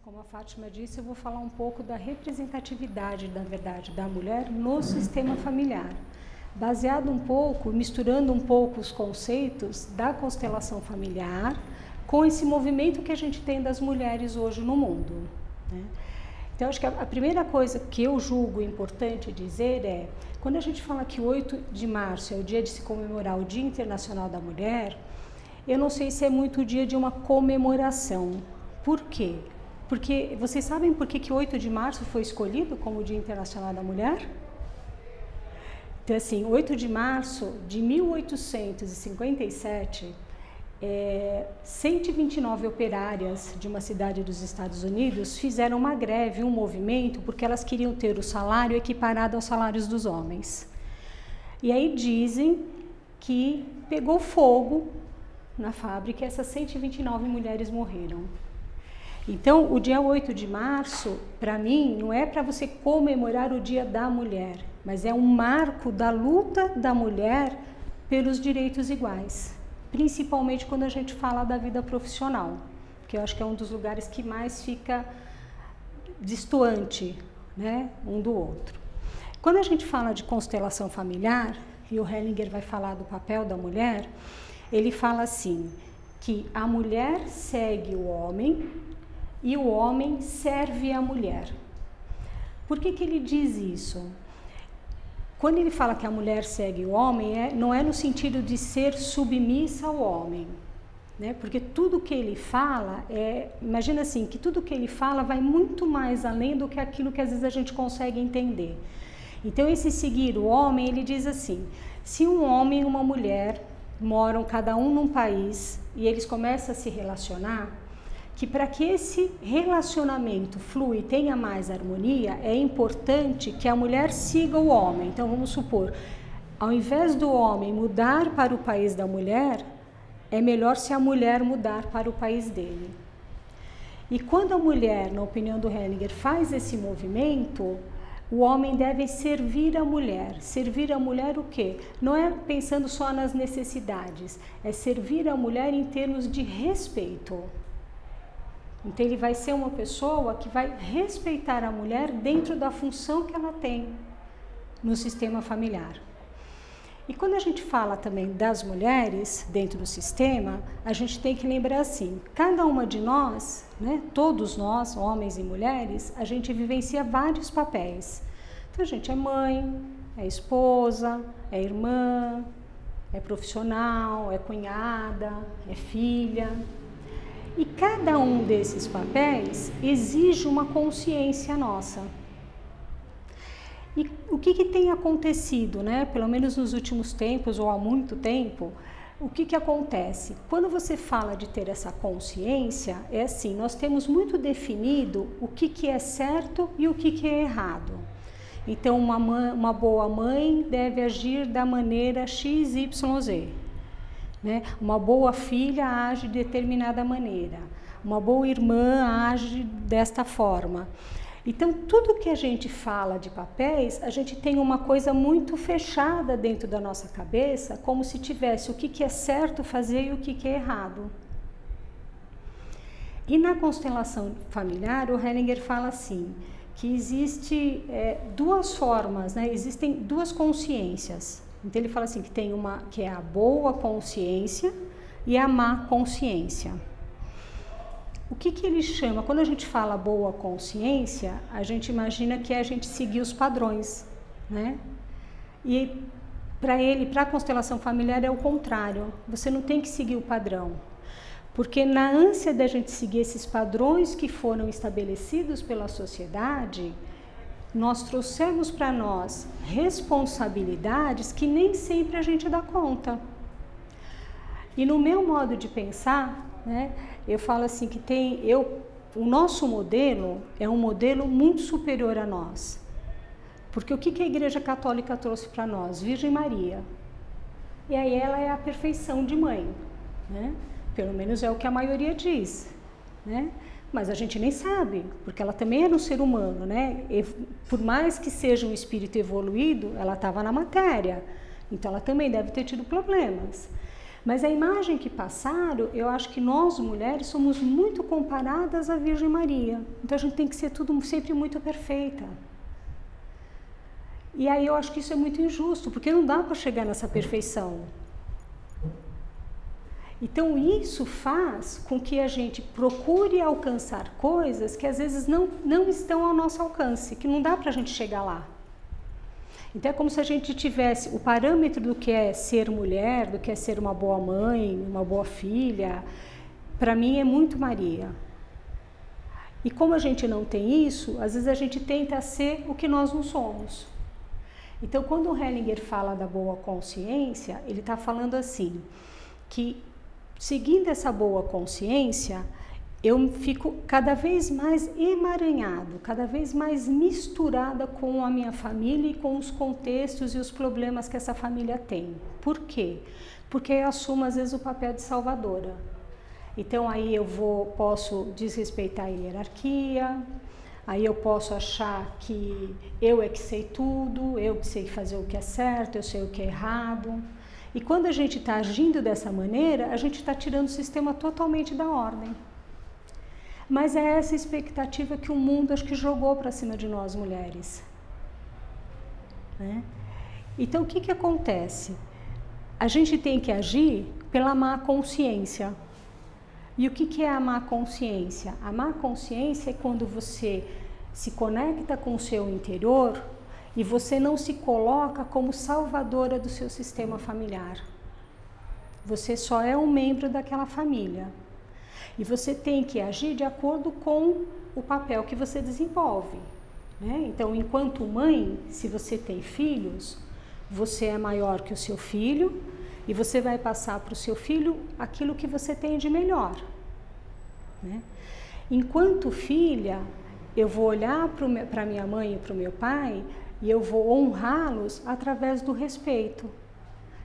como a Fátima disse, eu vou falar um pouco da representatividade, na verdade, da mulher no sistema familiar. Baseado um pouco, misturando um pouco os conceitos da constelação familiar com esse movimento que a gente tem das mulheres hoje no mundo, né? Então, acho que a primeira coisa que eu julgo importante dizer é, quando a gente fala que 8 de março é o dia de se comemorar o Dia Internacional da Mulher, eu não sei se é muito o dia de uma comemoração. Por quê? Porque vocês sabem por que 8 de março foi escolhido como o Dia Internacional da Mulher? Então, assim, 8 de março de 1857, 129 operárias de uma cidade dos Estados Unidos fizeram uma greve, um movimento, porque elas queriam ter o salário equiparado aos salários dos homens. E aí dizem que pegou fogo na fábrica e essas 129 mulheres morreram. Então, o dia 8 de março, para mim, não é para você comemorar o Dia da Mulher, mas é um marco da luta da mulher pelos direitos iguais. Principalmente quando a gente fala da vida profissional, que eu acho que é um dos lugares que mais fica distoante, né, um do outro. Quando a gente fala de constelação familiar, e o Hellinger vai falar do papel da mulher, ele fala assim, que a mulher segue o homem e o homem serve a mulher. Por que ele diz isso? Quando ele fala que a mulher segue o homem, não é no sentido de ser submissa ao homem, né? Porque tudo que ele fala, imagina assim, que tudo que ele fala vai muito mais além do que aquilo que às vezes a gente consegue entender. Então, esse seguir o homem, ele diz assim, se um homem e uma mulher moram cada um num país e eles começam a se relacionar, que para que esse relacionamento flui e tenha mais harmonia, é importante que a mulher siga o homem. Então, vamos supor, ao invés do homem mudar para o país da mulher, é melhor se a mulher mudar para o país dele. E quando a mulher, na opinião do Hellinger, faz esse movimento, o homem deve servir a mulher. Servir a mulher o quê? Não é pensando só nas necessidades, é servir a mulher em termos de respeito. Então, ele vai ser uma pessoa que vai respeitar a mulher dentro da função que ela tem no sistema familiar. E quando a gente fala também das mulheres dentro do sistema, a gente tem que lembrar assim, cada uma de nós, né, todos nós, homens e mulheres, a gente vivencia vários papéis. Então, a gente é mãe, é esposa, é irmã, é profissional, é cunhada, é filha. E cada um desses papéis exige uma consciência nossa. E o que tem acontecido, né? Pelo menos nos últimos tempos ou há muito tempo, o que acontece? Quando você fala de ter essa consciência, é assim, nós temos muito definido o que é certo e o que é errado. Então, uma boa mãe deve agir da maneira XYZ. Né? Uma boa filha age de determinada maneira, uma boa irmã age desta forma. Então, tudo que a gente fala de papéis, a gente tem uma coisa muito fechada dentro da nossa cabeça, como se tivesse o que é certo fazer e o que é errado. E na constelação familiar, o Hellinger fala assim, que existe duas formas, né? Existem duas consciências. Então, ele fala assim, que tem uma que é a boa consciência e a má consciência. O que ele chama? Quando a gente fala boa consciência, a gente imagina que é a gente seguir os padrões, né? E para a constelação familiar é o contrário. Você não tem que seguir o padrão. Porque na ânsia da gente seguir esses padrões que foram estabelecidos pela sociedade, nós trouxemos para nós responsabilidades que nem sempre a gente dá conta. E no meu modo de pensar, né, eu falo assim que o nosso modelo é um modelo muito superior a nós. Porque o que a Igreja Católica trouxe para nós? Virgem Maria. E aí ela é a perfeição de mãe, né? Pelo menos é o que a maioria diz, né? Mas a gente nem sabe, porque ela também era um ser humano, né? E por mais que seja um espírito evoluído, ela estava na matéria. Então, ela também deve ter tido problemas. Mas a imagem que passaram, eu acho que nós mulheres somos muito comparadas à Virgem Maria. Então a gente tem que ser tudo sempre muito perfeita. E aí eu acho que isso é muito injusto, porque não dá para chegar nessa perfeição. Então isso faz com que a gente procure alcançar coisas que às vezes não estão ao nosso alcance, que não dá para a gente chegar lá. Então é como se a gente tivesse o parâmetro do que é ser mulher, do que é ser uma boa mãe, uma boa filha. Para mim é muito Maria. E como a gente não tem isso, às vezes a gente tenta ser o que nós não somos. Então quando o Hellinger fala da boa consciência, ele está falando assim, que seguindo essa boa consciência, eu fico cada vez mais emaranhado, cada vez mais misturada com a minha família e com os contextos e os problemas que essa família tem. Por quê? Porque eu assumo às vezes o papel de salvadora. Então aí eu posso desrespeitar a hierarquia, aí eu posso achar que eu é que sei tudo, eu que sei fazer o que é certo, eu sei o que é errado. E quando a gente está agindo dessa maneira, a gente está tirando o sistema totalmente da ordem. Mas é essa expectativa que o mundo acho que jogou para cima de nós mulheres. Né? Então o que acontece? A gente tem que agir pela má consciência. E o que é a má consciência? A má consciência é quando você se conecta com o seu interior e você não se coloca como salvadora do seu sistema familiar. Você só é um membro daquela família. E você tem que agir de acordo com o papel que você desenvolve. Né? Então, enquanto mãe, se você tem filhos, você é maior que o seu filho e você vai passar para o seu filho aquilo que você tem de melhor. Né? Enquanto filha, eu vou olhar para minha mãe e para o meu pai e eu vou honrá-los através do respeito,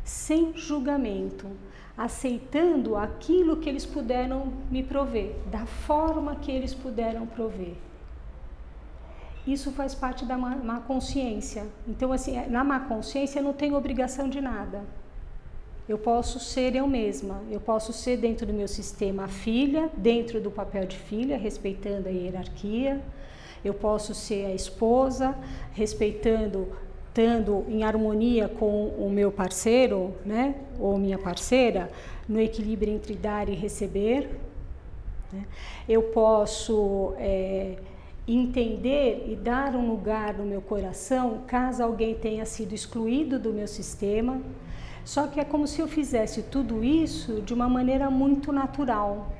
sem julgamento, aceitando aquilo que eles puderam me prover, da forma que eles puderam prover. Isso faz parte da má consciência. Então, assim, na má consciência eu não tenho obrigação de nada. Eu posso ser eu mesma, eu posso ser dentro do meu sistema a filha, dentro do papel de filha, respeitando a hierarquia. Eu posso ser a esposa, respeitando, estando em harmonia com o meu parceiro, né, ou minha parceira, no equilíbrio entre dar e receber. Né? Eu posso entender e dar um lugar no meu coração, caso alguém tenha sido excluído do meu sistema. Só que é como se eu fizesse tudo isso de uma maneira muito natural,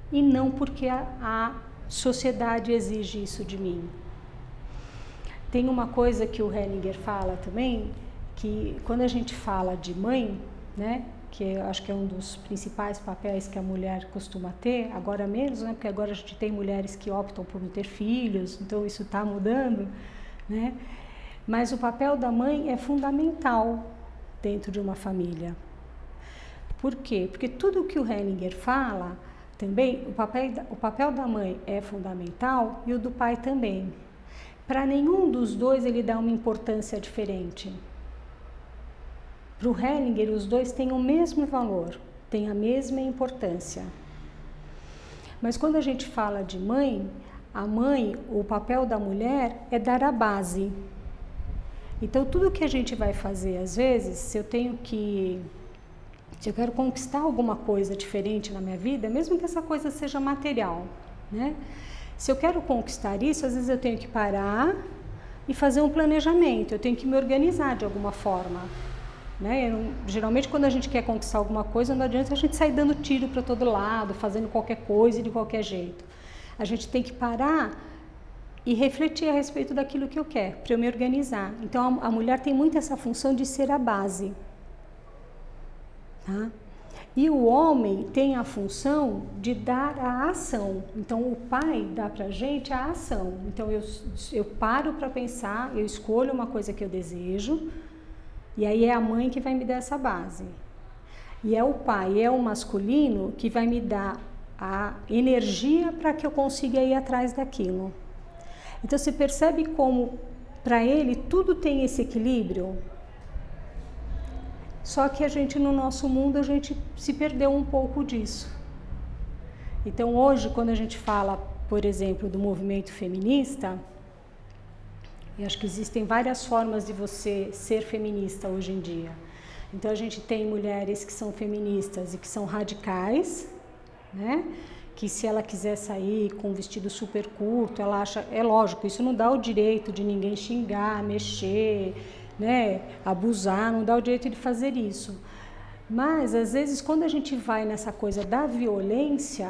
e não porque a sociedade exige isso de mim. Tem uma coisa que o Hellinger fala também, que quando a gente fala de mãe, né, que eu acho que é um dos principais papéis que a mulher costuma ter, agora menos, né, porque agora a gente tem mulheres que optam por não ter filhos, então isso está mudando, né, mas o papel da mãe é fundamental dentro de uma família. Por quê? Porque tudo que o Hellinger fala, também, o papel da mãe é fundamental e o do pai também. Para nenhum dos dois ele dá uma importância diferente. Para o Hellinger, os dois têm o mesmo valor, têm a mesma importância. Mas quando a gente fala de mãe, a mãe, o papel da mulher é dar a base. Então, tudo que a gente vai fazer, às vezes, se eu quero conquistar alguma coisa diferente na minha vida, mesmo que essa coisa seja material, né? Se eu quero conquistar isso, às vezes eu tenho que parar e fazer um planejamento, eu tenho que me organizar de alguma forma, né? Geralmente, quando a gente quer conquistar alguma coisa, não adianta a gente sair dando tiro para todo lado, fazendo qualquer coisa e de qualquer jeito. A gente tem que parar e refletir a respeito daquilo que eu quero, para eu me organizar. Então, a mulher tem muito essa função de ser a base. Tá? E o homem tem a função de dar a ação. Então, o pai dá para a gente a ação. Então, eu paro para pensar, eu escolho uma coisa que eu desejo, e aí é a mãe que vai me dar essa base. E é o pai, é o masculino, que vai me dar a energia para que eu consiga ir atrás daquilo. Então, você percebe como, para ele, tudo tem esse equilíbrio? Só que a gente, no nosso mundo, a gente se perdeu um pouco disso. Então hoje, quando a gente fala, por exemplo, do movimento feminista, eu acho que existem várias formas de você ser feminista hoje em dia. Então a gente tem mulheres que são feministas e que são radicais, né? Que se ela quiser sair com um vestido super curto, ela acha, é lógico, isso não dá o direito de ninguém xingar, mexer, né? Abusar, não dá o direito de fazer isso. Mas às vezes quando a gente vai nessa coisa da violência,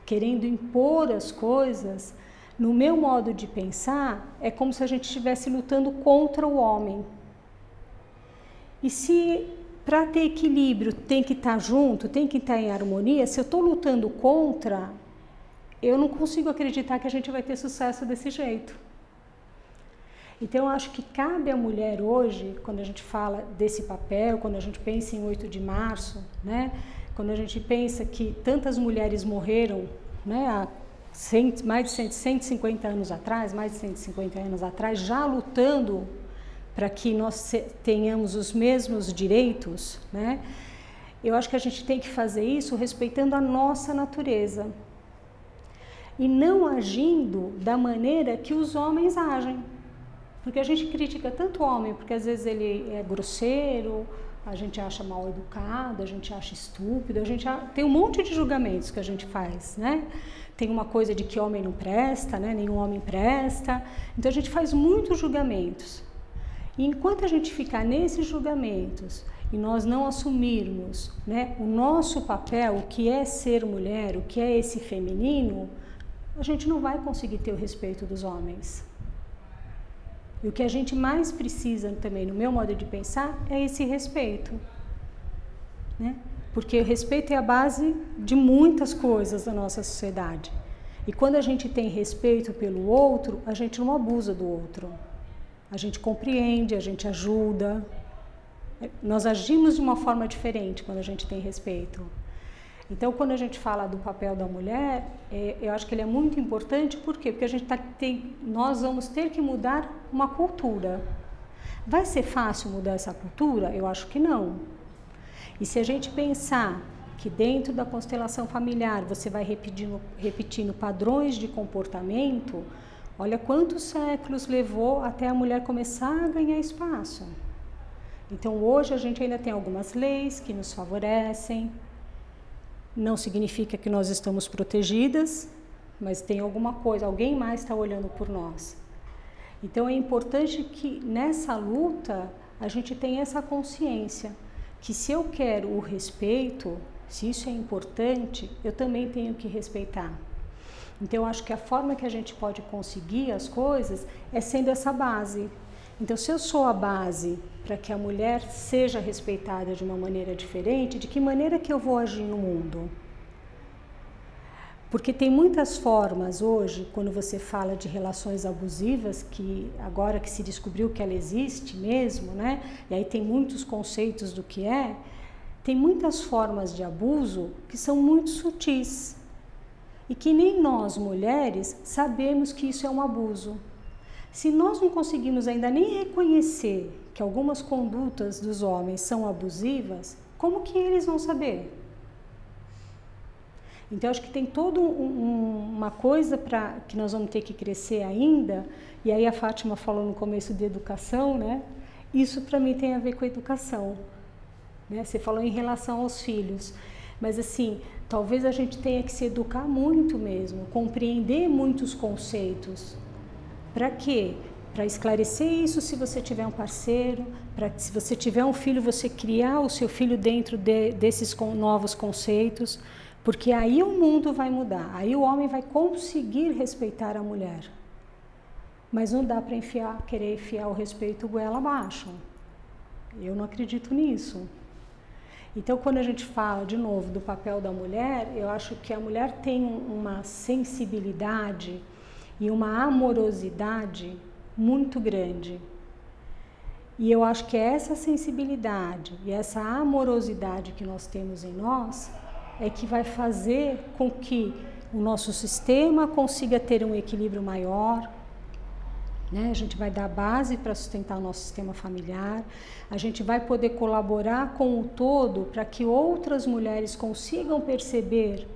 querendo impor as coisas, no meu modo de pensar, é como se a gente estivesse lutando contra o homem. E se para ter equilíbrio tem que estar junto, tem que estar em harmonia, se eu estou lutando contra, eu não consigo acreditar que a gente vai ter sucesso desse jeito. Então eu acho que cabe à mulher hoje, quando a gente fala desse papel, quando a gente pensa em 8 de março, né? Quando a gente pensa que tantas mulheres morreram, né, há mais de 150 anos atrás, mais de 150 anos atrás, já lutando para que nós tenhamos os mesmos direitos, né? Eu acho que a gente tem que fazer isso respeitando a nossa natureza e não agindo da maneira que os homens agem. Porque a gente critica tanto o homem, porque às vezes ele é grosseiro, a gente acha mal educado, a gente acha estúpido, tem um monte de julgamentos que a gente faz, né? Tem uma coisa de que homem não presta, né? Nenhum homem presta. Então a gente faz muitos julgamentos. E enquanto a gente ficar nesses julgamentos e nós não assumirmos, né, o nosso papel, o que é ser mulher, o que é esse feminino, a gente não vai conseguir ter o respeito dos homens. E o que a gente mais precisa também, no meu modo de pensar, é esse respeito, né? Porque o respeito é a base de muitas coisas da nossa sociedade. E quando a gente tem respeito pelo outro, a gente não abusa do outro. A gente compreende, a gente ajuda. Nós agimos de uma forma diferente quando a gente tem respeito. Então, quando a gente fala do papel da mulher, eu acho que ele é muito importante. Por quê? Porque nós vamos ter que mudar uma cultura. Vai ser fácil mudar essa cultura? Eu acho que não. E se a gente pensar que dentro da constelação familiar você vai repetindo padrões de comportamento, olha quantos séculos levou até a mulher começar a ganhar espaço. Então hoje a gente ainda tem algumas leis que nos favorecem, não significa que nós estamos protegidas, mas tem alguma coisa, alguém mais está olhando por nós. Então é importante que nessa luta a gente tenha essa consciência, que se eu quero o respeito, se isso é importante, eu também tenho que respeitar. Então eu acho que a forma que a gente pode conseguir as coisas é sendo essa base. Então se eu sou a base para que a mulher seja respeitada de uma maneira diferente, de que maneira que eu vou agir no mundo? Porque tem muitas formas hoje, quando você fala de relações abusivas, que agora que se descobriu que ela existe mesmo, né? E aí tem muitos conceitos do que é, tem muitas formas de abuso que são muito sutis. E que nem nós, mulheres, sabemos que isso é um abuso. Se nós não conseguimos ainda nem reconhecer que algumas condutas dos homens são abusivas, como que eles vão saber? Então, acho que tem toda uma coisa que nós vamos ter que crescer ainda, e aí a Fátima falou no começo de educação, né? Isso para mim tem a ver com a educação, né? Você falou em relação aos filhos, mas assim, talvez a gente tenha que se educar muito mesmo, compreender muitos conceitos. Para quê? Para esclarecer isso se você tiver um parceiro, para se você tiver um filho, você criar o seu filho dentro desses novos conceitos, porque aí o mundo vai mudar, aí o homem vai conseguir respeitar a mulher. Mas não dá para querer enfiar o respeito goela abaixo. Eu não acredito nisso. Então, quando a gente fala, de novo, do papel da mulher, eu acho que a mulher tem uma sensibilidade e uma amorosidade muito grande. E eu acho que é essa sensibilidade e essa amorosidade que nós temos em nós é que vai fazer com que o nosso sistema consiga ter um equilíbrio maior, né? A gente vai dar base para sustentar o nosso sistema familiar, a gente vai poder colaborar com o todo para que outras mulheres consigam perceber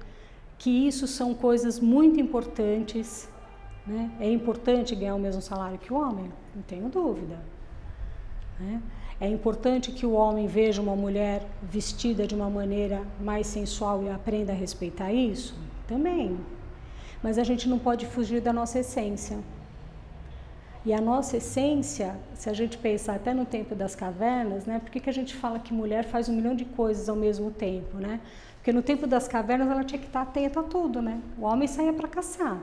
que isso são coisas muito importantes, né? É importante ganhar o mesmo salário que o homem? Não tenho dúvida, né? É importante que o homem veja uma mulher vestida de uma maneira mais sensual e aprenda a respeitar isso? Também. Mas a gente não pode fugir da nossa essência. E a nossa essência, se a gente pensar até no tempo das cavernas, né? Por que a gente fala que mulher faz 1 milhão de coisas ao mesmo tempo, né? Porque no tempo das cavernas ela tinha que estar atenta a tudo, né? O homem saía para caçar,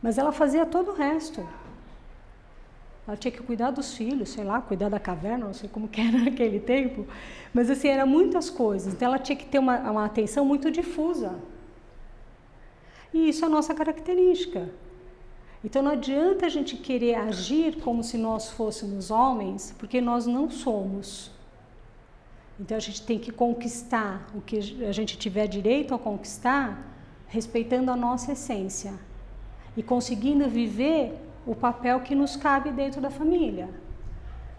mas ela fazia todo o resto. Ela tinha que cuidar dos filhos, sei lá, cuidar da caverna, não sei como que era naquele tempo, mas assim, eram muitas coisas. Então ela tinha que ter uma atenção muito difusa. E isso é a nossa característica. Então não adianta a gente querer agir como se nós fôssemos homens, porque nós não somos. Então a gente tem que conquistar o que a gente tiver direito a conquistar, respeitando a nossa essência e conseguindo viver o papel que nos cabe dentro da família.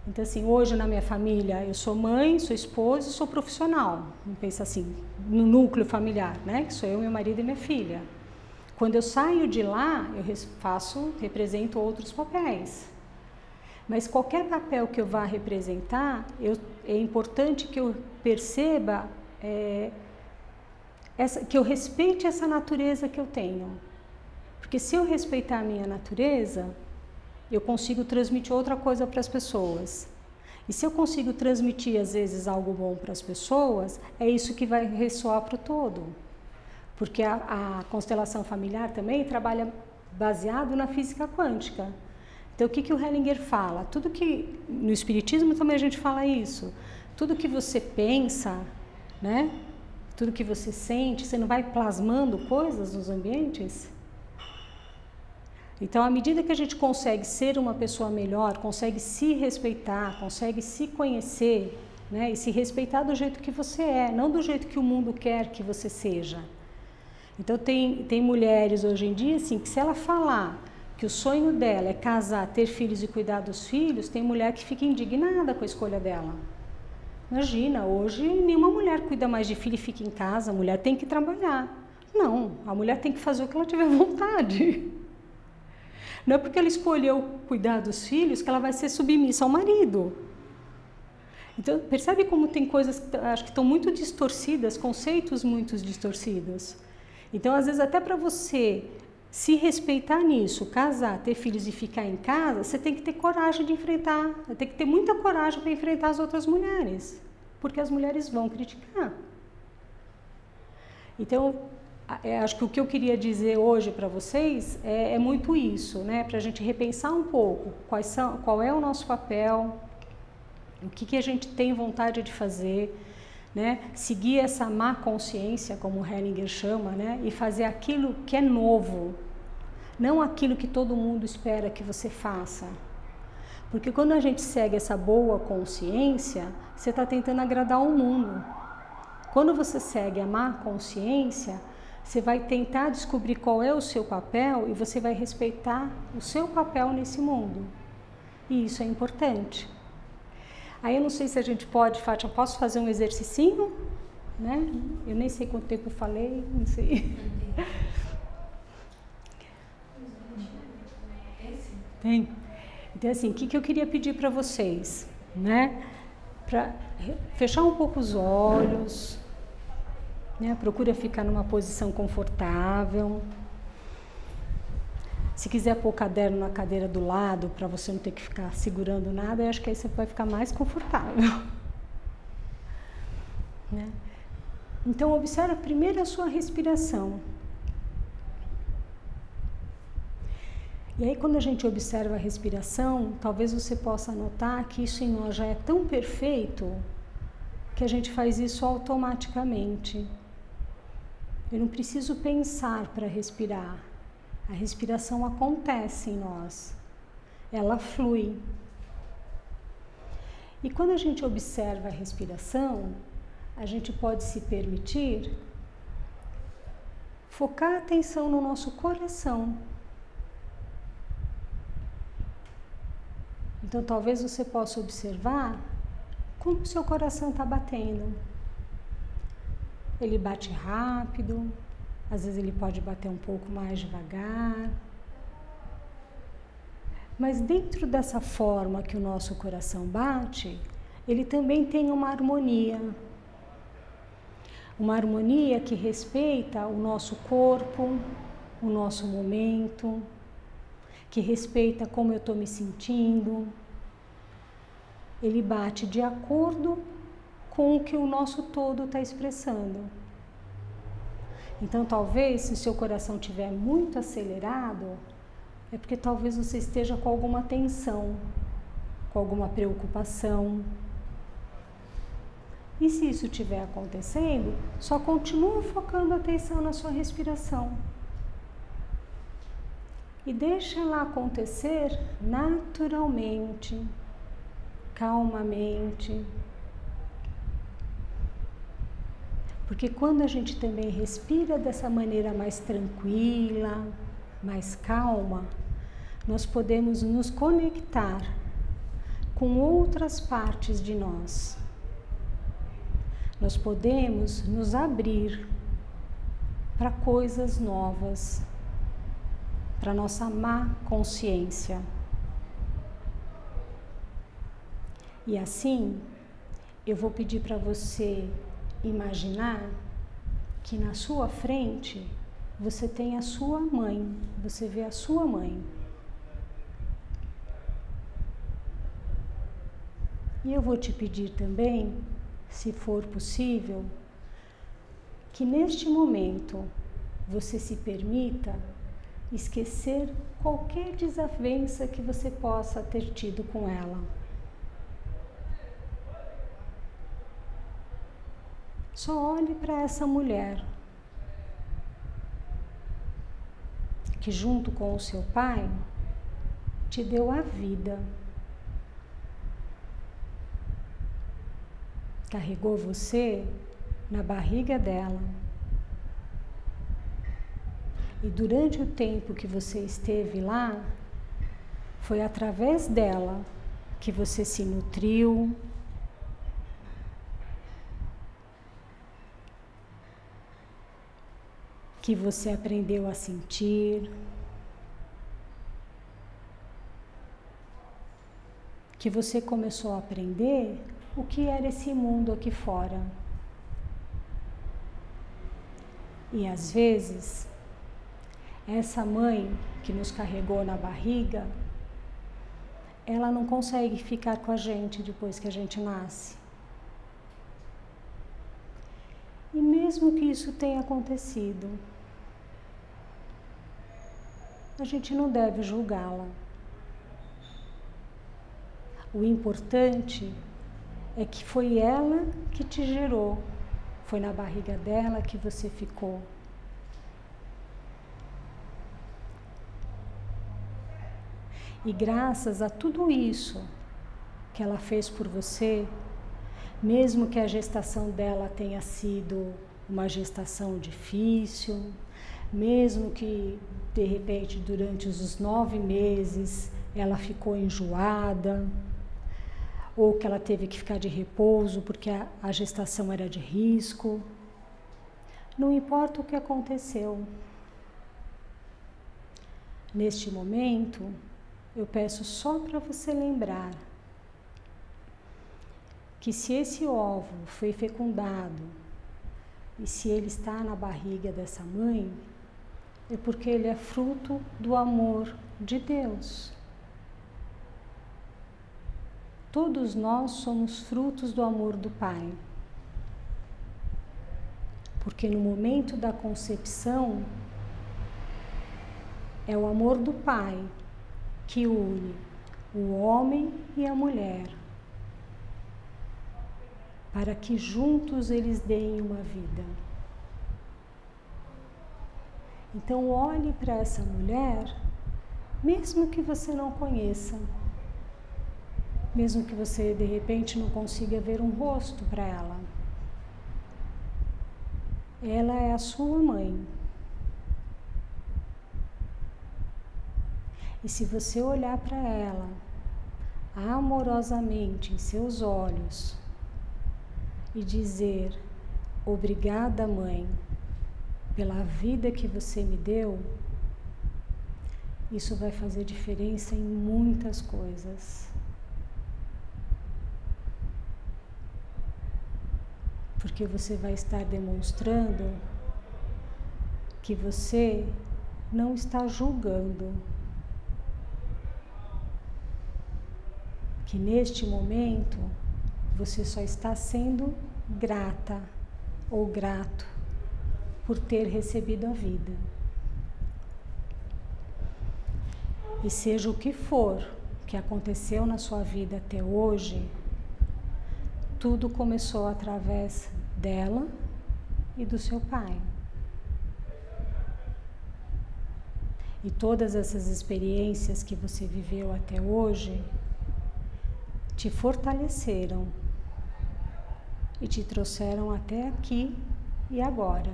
Então assim, hoje na minha família eu sou mãe, sou esposa e sou profissional. Não pensa assim, no núcleo familiar, né? Que sou eu, meu marido e minha filha. Quando eu saio de lá, eu represento outros papéis. Mas qualquer papel que eu vá representar, é importante que eu perceba, que eu respeite essa natureza que eu tenho. Porque se eu respeitar a minha natureza, eu consigo transmitir outra coisa para as pessoas. E se eu consigo transmitir, às vezes, algo bom para as pessoas, é isso que vai ressoar para o todo. Porque a constelação familiar também trabalha baseado na física quântica. Então, o que o Hellinger fala? Tudo que, no Espiritismo também a gente fala isso. Tudo que você pensa, né? Tudo que você sente, você não vai plasmando coisas nos ambientes? Então, à medida que a gente consegue ser uma pessoa melhor, consegue se respeitar, consegue se conhecer, né? E se respeitar do jeito que você é, não do jeito que o mundo quer que você seja. Então, tem mulheres hoje em dia, assim, que se ela falar que o sonho dela é casar, ter filhos e cuidar dos filhos, tem mulher que fica indignada com a escolha dela. Imagina, hoje nenhuma mulher cuida mais de filho e fica em casa, a mulher tem que trabalhar. Não, a mulher tem que fazer o que ela tiver vontade. Não é porque ela escolheu cuidar dos filhos que ela vai ser submissa ao marido. Então, percebe como tem coisas que acho que estão muito distorcidas, conceitos muito distorcidos. Então, às vezes, até para você se respeitar nisso, casar, ter filhos e ficar em casa, você tem que ter coragem de enfrentar, tem que ter muita coragem para enfrentar as outras mulheres, porque as mulheres vão criticar. Então, acho que o que eu queria dizer hoje para vocês é muito isso, né? Para a gente repensar um pouco qual é o nosso papel, o que a gente tem vontade de fazer, né? Seguir essa má consciência, como o Hellinger chama, né? E fazer aquilo que é novo, não aquilo que todo mundo espera que você faça. Porque quando a gente segue essa boa consciência, você está tentando agradar o mundo. Quando você segue a má consciência, você vai tentar descobrir qual é o seu papel e você vai respeitar o seu papel nesse mundo. E isso é importante. Aí eu não sei se a gente pode, Fátima, posso fazer um exercicinho? Né? Eu nem sei quanto tempo eu falei, não sei. Tem? Então, assim, o que eu queria pedir para vocês? Né? Para fechar um pouco os olhos, né? Procura ficar numa posição confortável. Se quiser pôr o caderno na cadeira do lado, para você não ter que ficar segurando nada, eu acho que aí você vai ficar mais confortável. Né? Então, observe primeiro a sua respiração. E aí, quando a gente observa a respiração, talvez você possa notar que isso em nós já é tão perfeito que a gente faz isso automaticamente. Eu não preciso pensar para respirar. A respiração acontece em nós, ela flui. E quando a gente observa a respiração, a gente pode se permitir focar a atenção no nosso coração. Então talvez você possa observar como o seu coração está batendo. Ele bate rápido, às vezes ele pode bater um pouco mais devagar. Mas dentro dessa forma que o nosso coração bate, ele também tem uma harmonia. Uma harmonia que respeita o nosso corpo, o nosso momento, que respeita como eu estou me sentindo. Ele bate de acordo com o que o nosso todo está expressando. Então, talvez, se o seu coração estiver muito acelerado, é porque talvez você esteja com alguma tensão, com alguma preocupação. E se isso estiver acontecendo, só continua focando a atenção na sua respiração. E deixa ela acontecer naturalmente, calmamente. Porque quando a gente também respira dessa maneira mais tranquila, mais calma, nós podemos nos conectar com outras partes de nós. Nós podemos nos abrir para coisas novas, para nossa má consciência. E assim, eu vou pedir para você imaginar que na sua frente você tem a sua mãe, você vê a sua mãe. E eu vou te pedir também, se for possível, que neste momento você se permita esquecer qualquer desavença que você possa ter tido com ela. Só olhe para essa mulher que, junto com o seu pai, te deu a vida. Carregou você na barriga dela. E durante o tempo que você esteve lá, foi através dela que você se nutriu, que você aprendeu a sentir, que você começou a aprender o que era esse mundo aqui fora. E às vezes, essa mãe que nos carregou na barriga, ela não consegue ficar com a gente depois que a gente nasce. E mesmo que isso tenha acontecido, a gente não deve julgá-la. O importante é que foi ela que te gerou, foi na barriga dela que você ficou. E graças a tudo isso que ela fez por você, mesmo que a gestação dela tenha sido uma gestação difícil, mesmo que de repente durante os 9 meses ela ficou enjoada, ou que ela teve que ficar de repouso porque a gestação era de risco. Não importa o que aconteceu. Neste momento, eu peço só para você lembrar que se esse óvulo foi fecundado e se ele está na barriga dessa mãe, é porque ele é fruto do amor de Deus. Todos nós somos frutos do amor do Pai. Porque no momento da concepção, é o amor do Pai que une o homem e a mulher, para que juntos eles deem uma vida. Então olhe para essa mulher, mesmo que você não conheça, mesmo que você de repente não consiga ver um rosto para ela. Ela é a sua mãe. E se você olhar para ela, amorosamente em seus olhos e dizer: obrigada, mãe, pela vida que você me deu, isso vai fazer diferença em muitas coisas. Porque você vai estar demonstrando que você não está julgando, que neste momento você só está sendo grata ou grato por ter recebido a vida. E seja o que for que aconteceu na sua vida até hoje, tudo começou através dela e do seu pai. E todas essas experiências que você viveu até hoje te fortaleceram e te trouxeram até aqui e agora.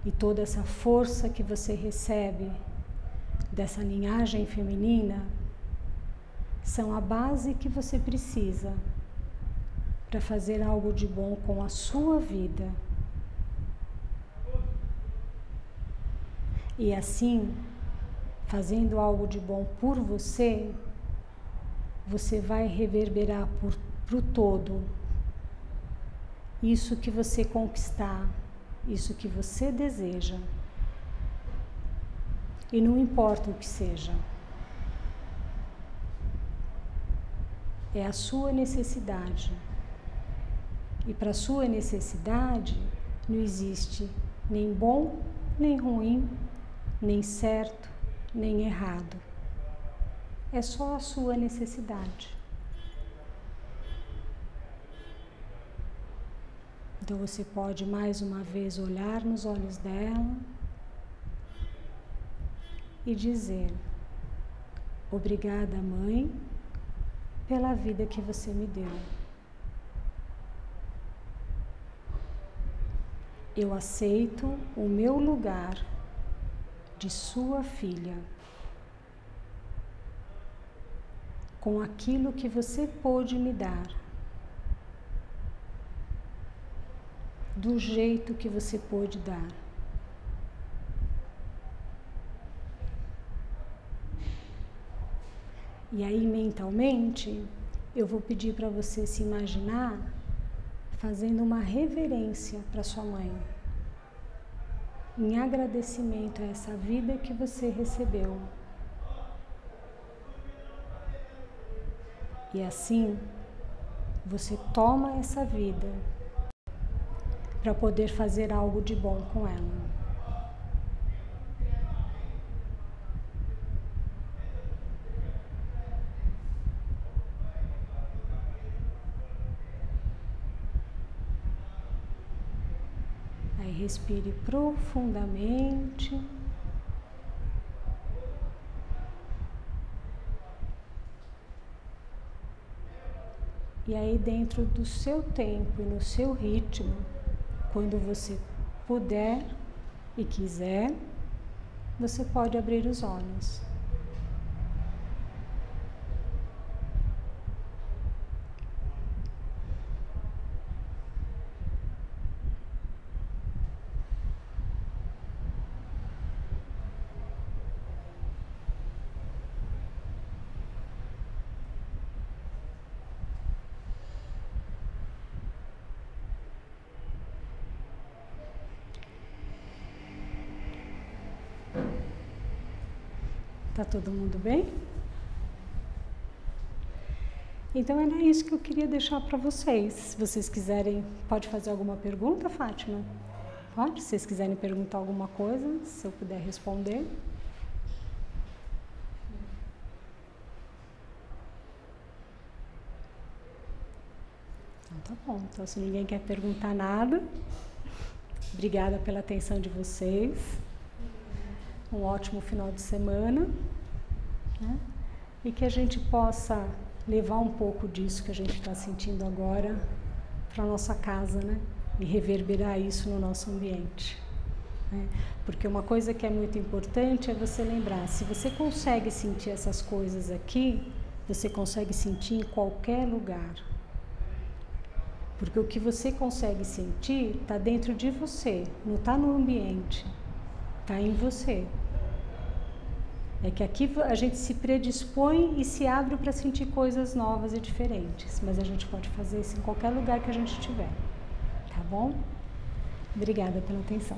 E toda essa força que você recebe dessa linhagem feminina são a base que você precisa para fazer algo de bom com a sua vida. E assim, fazendo algo de bom por você, você vai reverberar para o todo isso que você conquistar, isso que você deseja. E não importa o que seja. É a sua necessidade. E para a sua necessidade não existe nem bom, nem ruim, nem certo, nem errado. É só a sua necessidade. Então você pode mais uma vez olhar nos olhos dela e dizer: obrigada, mãe, pela vida que você me deu. Eu aceito o meu lugar de sua filha, com aquilo que você pôde me dar, do jeito que você pôde dar. E aí, mentalmente, eu vou pedir para você se imaginar fazendo uma reverência para sua mãe, em agradecimento a essa vida que você recebeu. E assim, você toma essa vida para poder fazer algo de bom com ela. Aí respire profundamente. E aí, dentro do seu tempo e no seu ritmo, quando você puder e quiser, você pode abrir os olhos. Tá todo mundo bem? Então era isso que eu queria deixar para vocês. Se vocês quiserem, pode fazer alguma pergunta, Fátima? Pode? Se vocês quiserem perguntar alguma coisa, se eu puder responder. Então tá bom. Então se ninguém quer perguntar nada, obrigada pela atenção de vocês. Um ótimo final de semana, né? E que a gente possa levar um pouco disso que a gente está sentindo agora para a nossa casa, né? E reverberar isso no nosso ambiente. né? Porque uma coisa que é muito importante é você lembrar, se você consegue sentir essas coisas aqui, você consegue sentir em qualquer lugar. Porque o que você consegue sentir está dentro de você, não está no ambiente, está em você. É que aqui a gente se predispõe e se abre para sentir coisas novas e diferentes, mas a gente pode fazer isso em qualquer lugar que a gente estiver, tá bom? Obrigada pela atenção.